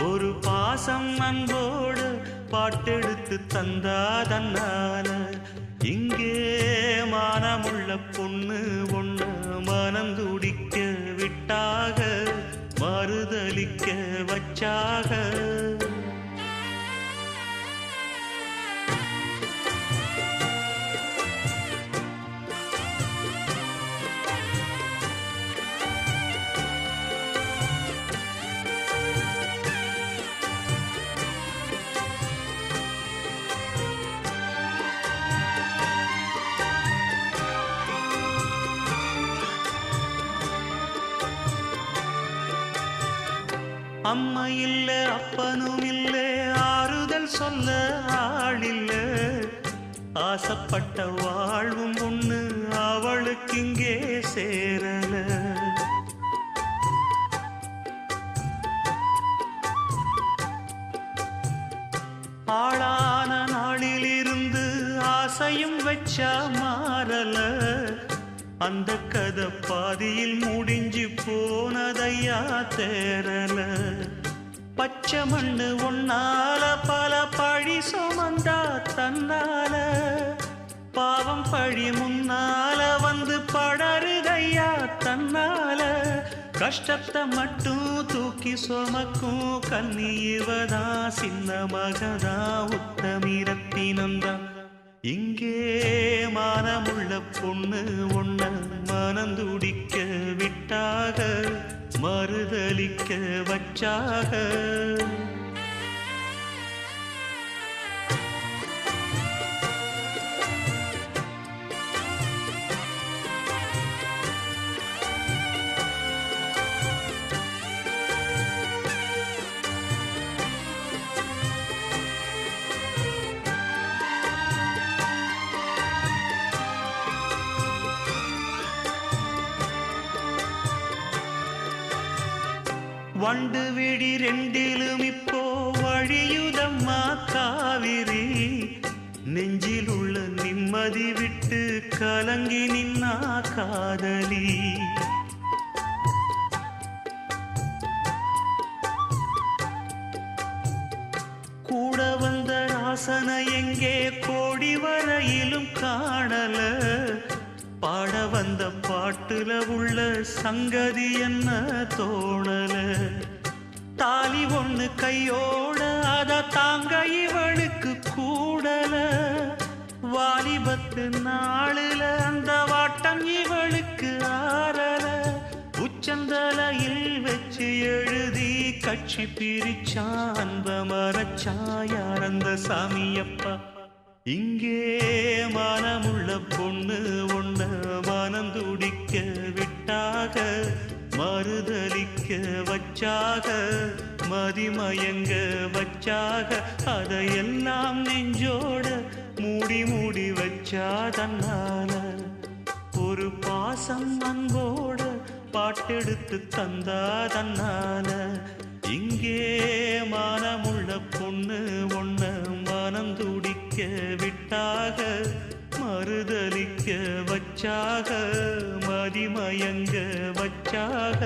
ஒரு பாசம் அன்போடு பாட்டெடுத்து தந்தா தன்னால. இங்கே மானமுள்ள பொண்ணு ஒண்ணு மனந்துடிக்க விட்டாக, மறுதலிக்க வச்சாக. அம்மா இல்ல அப்பனும் இல்ல ஆறுதல் சொல்ல ஆளில்ல ஆசைப்பட்ட வாழ்வும் ஒண்ணு அவளுக்கு இங்கே சேரல ஆளான நாளிலிருந்து ஆசையும் வச்சா மாறல அந்த கதை பாதியில் முடிஞ்சு போனதையா தேரல பச்சை மண்ணு ஒன்னால பல பழி சுமந்தா தன்னால பாவம் பழி முன்னால வந்து படருதையா தன்னால கஷ்டத்தை மட்டும் தூக்கி சுமக்கும் கன்னி இவதா சின்ன மகதா உத்தமிரத்தினந்தா இங்கே மானமுள்ள பொண்ணு ஒன்ன மனந்துடிக்க விட்டாக மறுதலிக்க வச்சாக வண்டு விழி ரெண்டிலும் இப்போ வழியுதம்மா காவிரி நெஞ்சில் உள்ள நிம்மதி விட்டு கலங்கி நின்னா காதலி கூட வந்த ராசனை எங்கே கோடி வரையிலும் காணல பாட வந்த பாட்டுல உள்ள சங்கதி என்ன தோணல தாலி ஒண்ணு கையோட அத தாங்க இவளுக்கு கூடல வாலிபத்து நாளுல அந்த வாட்டம் இவளுக்கு ஆறல உச்சந்தலையில் வச்சு எழுதி கட்சி பிரிச்சா அன்ப மரச்சா யார் அந்த சாமியப்பா இங்கே மனமுள்ள பொண்ணு ஒண்ண மனந்துடிக்க விட்டாக மறுதலிக்க வச்சாக மதிமயங்க வச்சாக அதையெல்லாம் நெஞ்சோட மூடி மூடி வச்சா தன்னால ஒரு பாசம் அன்போட பாட்டெடுத்து தந்தா தன்னால இங்கே மனமுள்ள பொண்ணு ஒண்ண மனந்துடிக்க விட்டாக மறுதலிக்க வச்சாக மதிமயங்க வச்சாக